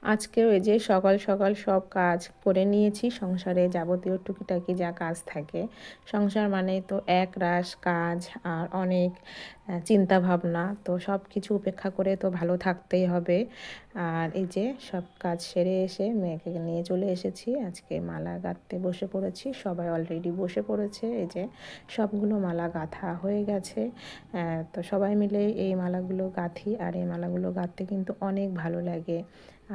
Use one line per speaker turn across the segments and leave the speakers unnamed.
আজকেও এই যে সকাল সকাল সব কাজ করে নিয়েছি। সংসারে যাবতীয় টুকিটাকি যা কাজ থাকে, সংসার মানেই তো একরাশ কাজ আর অনেক চিন্তা ভাবনা। তো সব কিছু উপেক্ষা করে তো ভালো থাকতেই হবে। আর এই যে সব কাজ সেরে এসে মেয়েকে নিয়ে চলে এসেছি। আজকে মালা গাঁথতে বসে পড়েছি, সবাই অলরেডি বসে পড়েছে। এই যে সবগুলো মালা গাঁথা হয়ে গেছে। তো সবাই মিলে এই মালাগুলো গাঁথি, আর এই মালাগুলো গাঁথতে কিন্তু অনেক ভালো লাগে।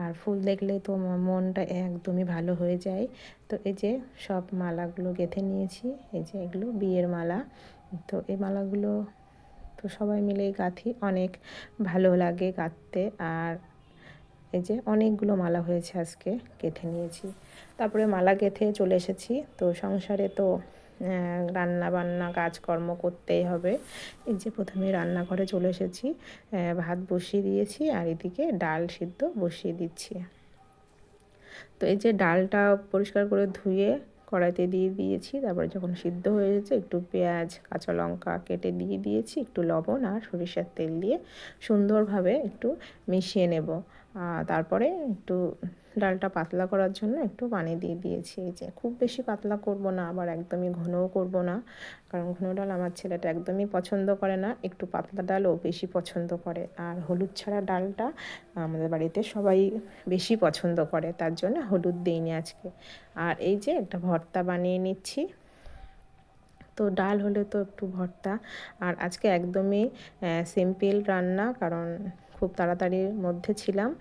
আর ফুল দেখলে তো মনটা একদমই ভালো হয়ে যায়। তো এই যে সব মালাগুলো গেঁথে নিয়েছি। এই যে এগুলো বিয়ের মালা। তো এই মালাগুলো তো সবাই মিলেই গাঁথি, অনেক ভালো লাগে গাঁথতে। আর এই যে অনেকগুলো মালা হয়েছে, আজকে গেঁথে নিয়েছি। তারপরে মালা গেঁথে চলে এসেছি। তো সংসারে তো রান্না বান্না কাজকর্ম করতেই হবে। এই যে প্রথমে রান্নাঘরে চলে এসেছি, ভাত বসিয়ে দিয়েছি আর এদিকে ডাল সিদ্ধ বসিয়ে দিচ্ছি। তো এই যে ডালটা পরিষ্কার করে ধুয়ে কড়াইতে দিয়ে দিয়েছি। তারপরে যখন সিদ্ধ হয়ে গেছে একটু পেঁয়াজ কাঁচা লঙ্কা কেটে দিয়ে দিয়েছি, একটু লবণ আর সরিষার তেল দিয়ে সুন্দরভাবে একটু মিশিয়ে নেব। তারপরে একটু ডালটা পাতলা করার জন্য একটু পানি দিয়ে দিয়েছি। এই যে খুব বেশি পাতলা করব না, আবার একদমই ঘনও করব না, কারণ ঘন ডাল আমার ছেলেটা একদমই পছন্দ করে না। একটু পাতলা ডালও বেশি পছন্দ করে। আর হলুদ ছাড়া ডালটা আমাদের বাড়িতে সবাই বেশি পছন্দ করে, তার জন্য হলুদ দিইনি আজকে। আর এই যে একটা ভর্তা বানিয়ে নিচ্ছি। তো ডাল হলে তো একটু ভর্তা। আর আজকে একদমই সিম্পল রান্না, কারণ খুব তাড়াতাড়ির মধ্যে ছিলাম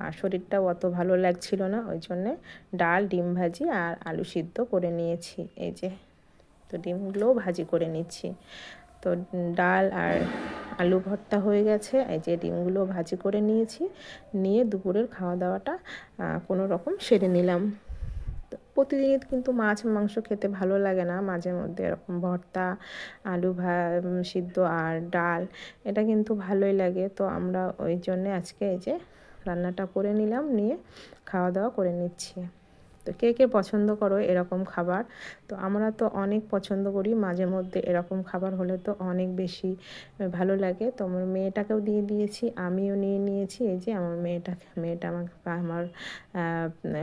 আর শরীরটাও অত ভালো লাগছিল না, ওই জন্যে ডাল ডিম ভাজি আর আলু সিদ্ধ করে নিয়েছি। এই যে তো ডিমগুলোও ভাজি করে নিচ্ছি। তো ডাল আর আলু ভর্তা হয়ে গেছে। এই যে ডিমগুলো ভাজি করে নিয়েছি, নিয়ে দুপুরের খাওয়া দাওয়াটা কোনো রকম সেরে নিলাম। তো প্রতিদিনই কিন্তু মাছ মাংস খেতে ভালো লাগে না, মাঝে মধ্যে এরকম ভর্তা আলু সিদ্ধ আর ডাল এটা কিন্তু ভালোই লাগে। তো আমরা ওই জন্যে আজকে এই যে রান্নাটা করে নিলাম, নিয়ে খাওয়া দাওয়া করে নিচ্ছি। তো কে কে পছন্দ করো এরকম খাবার? তো আমরা তো অনেক পছন্দ করি, মাঝে মধ্যে এরকম খাবার হলে তো অনেক বেশি ভালো লাগে। তো আমার মেয়েটাকেও দিয়ে দিয়েছি, আমিও নিয়ে নিয়েছি। এই যে আমার মেয়েটা আমাকে আমার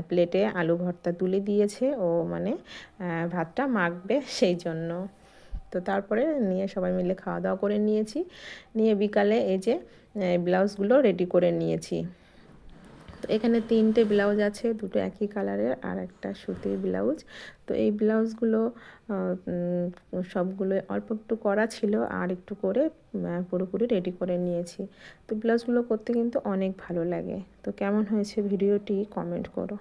প্লেটে আলু ভর্তা তুলে দিয়েছে, ও মানে ভাতটা মাখবে সেই জন্য। তো তারপরে নিয়ে সবাই মিলে খাওয়া দাওয়া করে নিয়েছি, নিয়ে বিকালে এই যে ব্লাউজগুলো রেডি করে নিয়েছি। তো এখানে 3টে ব্লাউজ আছে, দুটো একই কালারের আর একটা সুতির ব্লাউজ। তো এই ব্লাউজগুলো সবগুলো অল্প একটু করা ছিল, আর একটু করে পুরোপুরি রেডি করে নিয়েছি। তো ব্লাউজগুলো করতে কিন্তু অনেক ভালো লাগে। তো কেমন হয়েছে ভিডিওটি কমেন্ট করো।